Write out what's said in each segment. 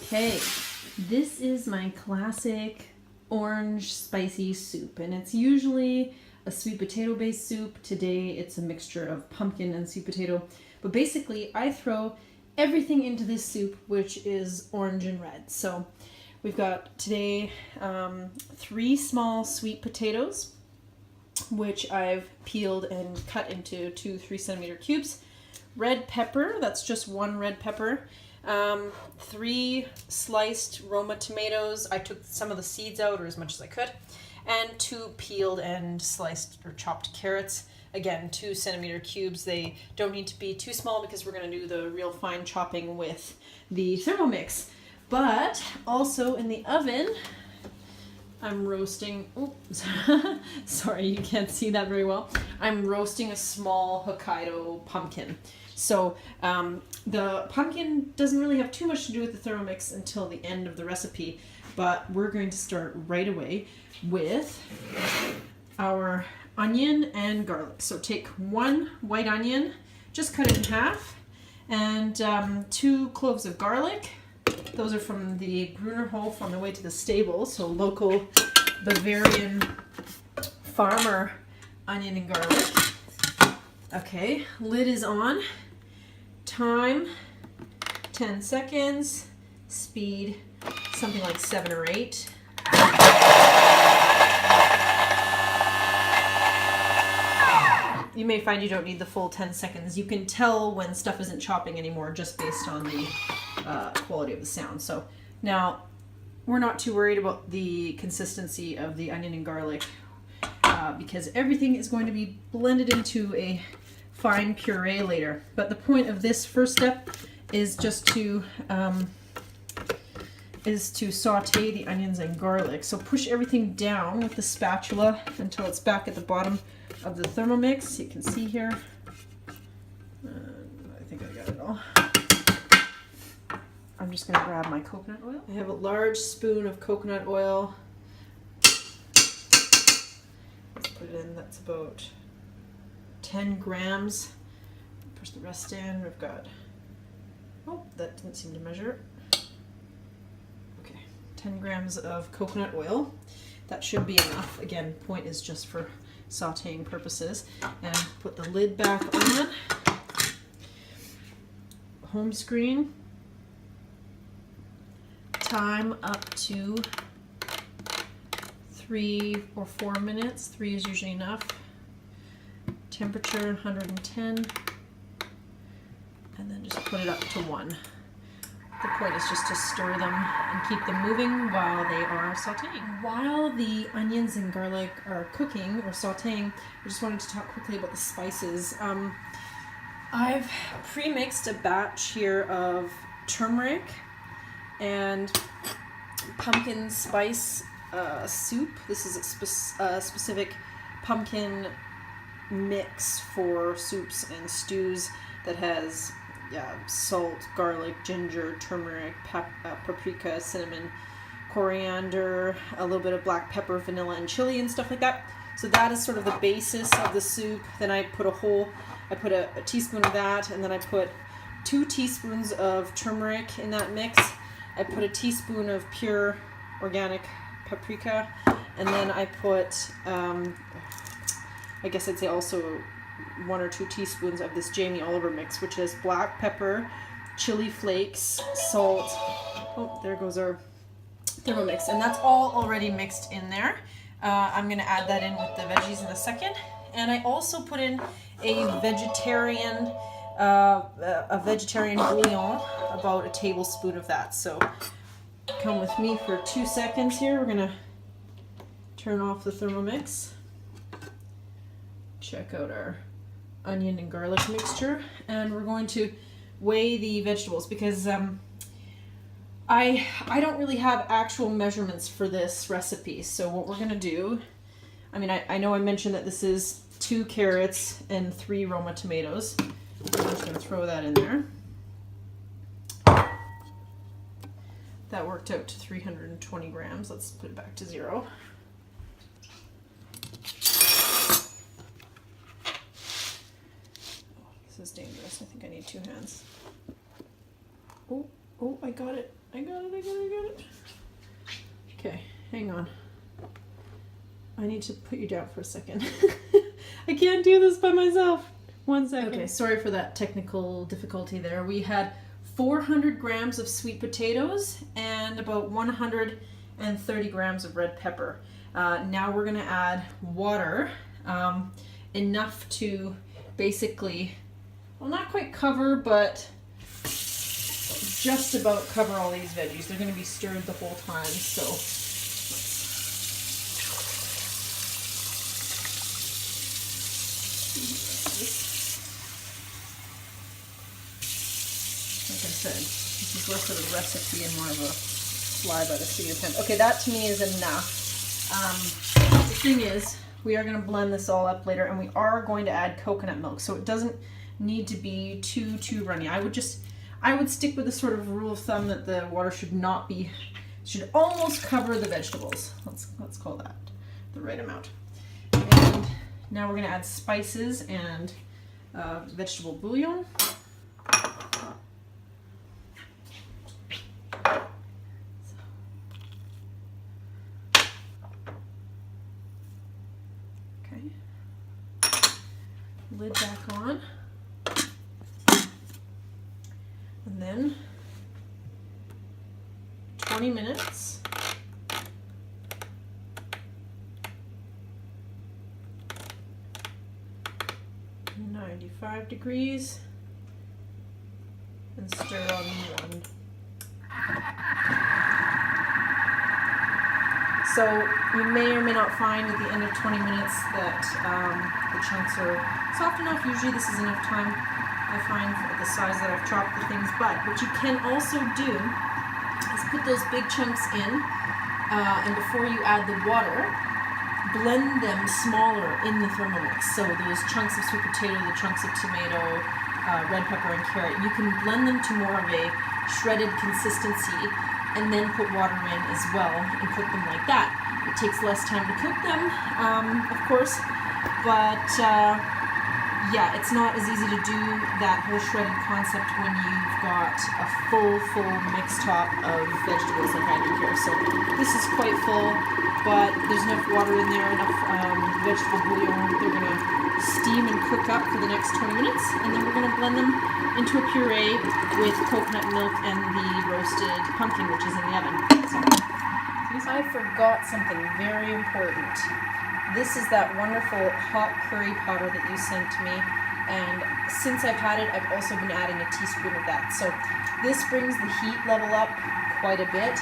Okay, this is my classic orange spicy soup, and it's usually a sweet potato based soup. Today it's a mixture of pumpkin and sweet potato, but basically I throw everything into this soup, which is orange and red. So we've got today 3 small sweet potatoes, which I've peeled and cut into 2 3-centimeter cubes. Red pepper, that's just 1 red pepper. 3 sliced Roma tomatoes. I took some of the seeds out, or as much as I could. And 2 peeled and sliced or chopped carrots. Again, 2-centimeter cubes. They don't need to be too small because we're going to do the real fine chopping with the Thermomix. But also in the oven, I'm roasting, oops, sorry, you can't see that very well. I'm roasting a small Hokkaido pumpkin. So the pumpkin doesn't really have too much to do with the Thermomix until the end of the recipe, but we're going to start right away with our onion and garlic. So take 1 white onion, just cut it in half, and 2 cloves of garlic. Those are from the Grunerhof on the way to the stable, so local Bavarian farmer onion and garlic. Okay, lid is on. Time, 10 seconds. Speed, something like 7 or 8. You may find you don't need the full 10 seconds. You can tell when stuff isn't chopping anymore just based on the quality of the sound. So now we're not too worried about the consistency of the onion and garlic because everything is going to be blended into a fine puree later. But the point of this first step is just to saute the onions and garlic. So push everything down with the spatula until it's back at the bottom of the Thermomix. You can see here. I think I got it all. I'm just going to grab my coconut oil. I have a large spoon of coconut oil. Let's put it in. That's about 10 grams. Push the rest in. We've got, oh, that didn't seem to measure. Okay, 10 grams of coconut oil. That should be enough. Again, point is just for sauteing purposes. And put the lid back on. Home screen. Time up to 3 or 4 minutes. 3 is usually enough. Temperature 110, and then just put it up to 1. The point is just to stir them and keep them moving while they are sauteing. While the onions and garlic are cooking or sauteing, I just wanted to talk quickly about the spices. I've pre-mixed a batch here of turmeric and pumpkin spice soup. This is a specific pumpkin mix for soups and stews that has salt, garlic, ginger, turmeric, paprika, cinnamon, coriander, a little bit of black pepper, vanilla, and chili and stuff like that. So that is sort of the basis of the soup. Then I put a teaspoon of that, and then I put 2 teaspoons of turmeric in that mix. I put a teaspoon of pure organic paprika, and then I put I guess I'd say also 1 or 2 teaspoons of this Jamie Oliver mix, which is black pepper, chili flakes, salt. Oh, there goes our Thermomix. And that's all already mixed in there. I'm going to add that in with the veggies in a second. And I also put in a vegetarian bouillon, about a tablespoon of that. So come with me for 2 seconds here. We're going to turn off the Thermomix. Check out our onion and garlic mixture, and we're going to weigh the vegetables because I don't really have actual measurements for this recipe. So what we're going to do, I mean, I know I mentioned that this is 2 carrots and 3 Roma tomatoes. I'm just going to throw that in there. That worked out to 320 grams. Let's put it back to 0. This is dangerous. I think I need 2 hands. Oh, I got it. I got it. Okay, hang on. I need to put you down for a second. I can't do this by myself. 1 second. Okay, sorry for that technical difficulty there. We had 400 grams of sweet potatoes and about 130 grams of red pepper. Now we're gonna add water, enough to basically, well, not quite cover, but just about cover all these veggies. They're gonna be stirred the whole time, so. Like I said, this is less of a recipe and more of a fly by the seat of the pen. Okay, that to me is enough. The thing is, we are going to blend this all up later, and we are going to add coconut milk, so it doesn't need to be too runny. I would stick with the sort of rule of thumb that the water should almost cover the vegetables. Let's call that the right amount. And now we're going to add spices and vegetable bouillon. Lid back on, and then 20 minutes. $95 degrees, and stir on 1. So you may or may not find at the end of 20 minutes that the chunks are soft enough. Usually this is enough time, I find, for the size that I've chopped the things. But what you can also do is put those big chunks in, and before you add the water, blend them smaller in the Thermomix. So those chunks of sweet potato, the chunks of tomato, red pepper and carrot, you can blend them to more of a shredded consistency, and then put water in as well and cook them like that. It takes less time to cook them, of course, but yeah, it's not as easy to do that whole shredded concept when you've got a full mixed top of vegetables like I do here. So this is quite full, but there's enough water in there, enough vegetable bouillon. They're gonna steam and cook up for the next 20 minutes, and then we're gonna blend them into a puree with coconut milk and the roasted pumpkin, which is in the oven. So I forgot something very important. This is that wonderful hot curry powder that you sent to me, and since I've had it, I've also been adding a teaspoon of that. So this brings the heat level up quite a bit,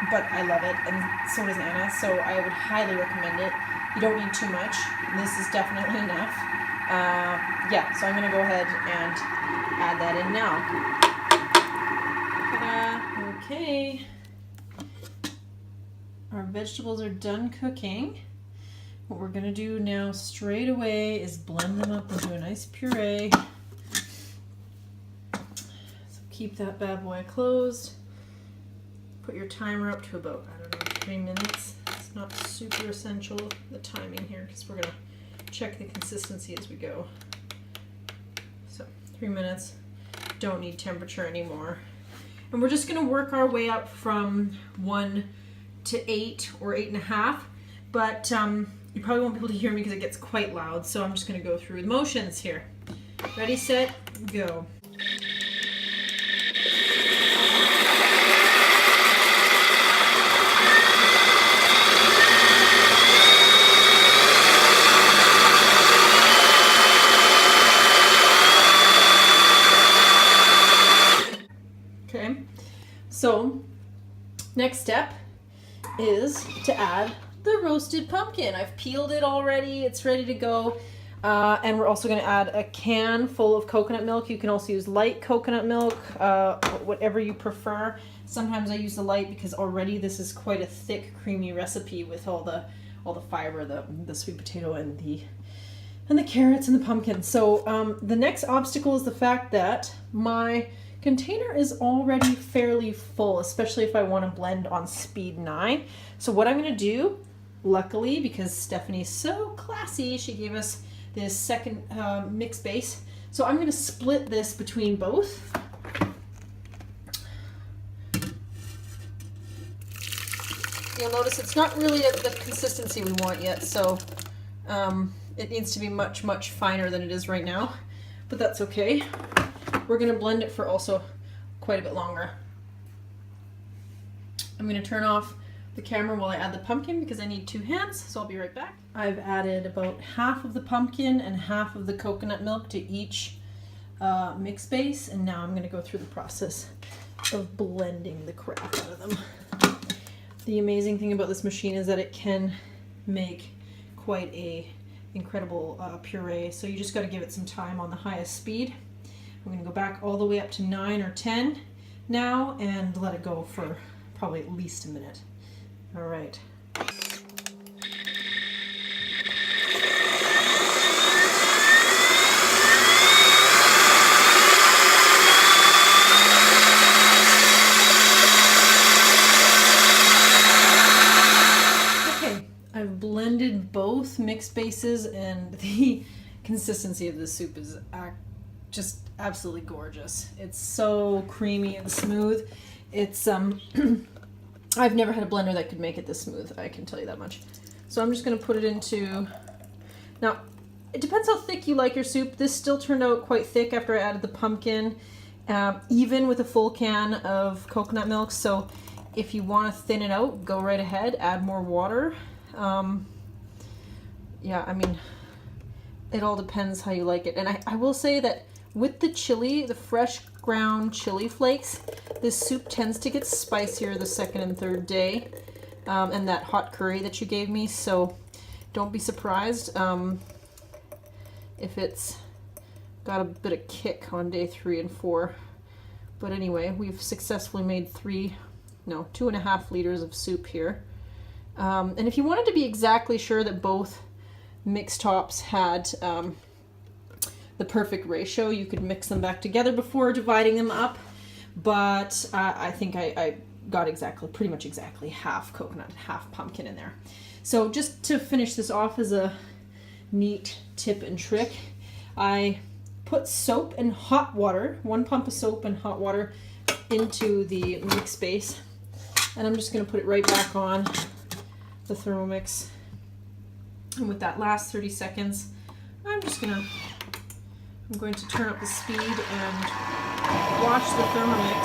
but I love it, and so does Anna, so I would highly recommend it. You don't need too much. This is definitely enough. Yeah, so I'm going to go ahead and add that in now. Ta-da! Okay. Our vegetables are done cooking. What we're going to do now straight away is blend them up into a nice puree. So keep that bad boy closed. Put your timer up to about, 3 minutes. It's not super essential, the timing here, because we're going to check the consistency as we go. So 3 minutes, don't need temperature anymore. And we're just going to work our way up from 1 to 8 or 8.5, but you probably won't be able to hear me because it gets quite loud, so I'm just going to go through the motions here. Ready, set, go. Okay, so next step is to add the roasted pumpkin. I've peeled it already, it's ready to go. And we're also going to add a can full of coconut milk. You can also use light coconut milk, whatever you prefer. Sometimes I use the light because already this is quite a thick, creamy recipe with all the fiber, the sweet potato and the carrots and the pumpkin. So the next obstacle is the fact that my container is already fairly full, especially if I want to blend on speed 9. So what I'm going to do, luckily, because Stephanie's so classy, she gave us this second mix base. So I'm going to split this between both. you'll notice it's not really at the consistency we want yet, so it needs to be much, much finer than it is right now, but that's okay. We're gonna blend it for also quite a bit longer. I'm gonna turn off the camera while I add the pumpkin because I need 2 hands, so I'll be right back. I've added about half of the pumpkin and half of the coconut milk to each mix base, and now I'm gonna go through the process of blending the crap out of them. The amazing thing about this machine is that it can make quite a incredible puree, so you just got to give it some time on the highest speed. I'm going to go back all the way up to 9 or 10 now and let it go for probably at least a minute. All right. I've blended both mixed bases and the consistency of the soup is just absolutely gorgeous. It's so creamy and smooth. It's I've never had a blender that could make it this smooth, I can tell you that much. So I'm just going to put it into, now it depends how thick you like your soup. This still turned out quite thick after I added the pumpkin, even with a full can of coconut milk. So if you want to thin it out, go right ahead, add more water. Yeah, I mean, it all depends how you like it. And I will say that with the chili, the fresh ground chili flakes, this soup tends to get spicier the second and third day, and that hot curry that you gave me, so don't be surprised if it's got a bit of kick on day 3 and 4. But anyway, we've successfully made 2.5 liters of soup here. And if you wanted to be exactly sure that both mix tops had the perfect ratio, you could mix them back together before dividing them up. But I think I got pretty much exactly half coconut, half pumpkin in there. So just to finish this off as a neat tip and trick, I put soap and hot water, 1 pump of soap and hot water into the mix base. And I'm just going to put it right back on the Thermomix, and with that last 30 seconds I'm going to turn up the speed and watch the Thermomix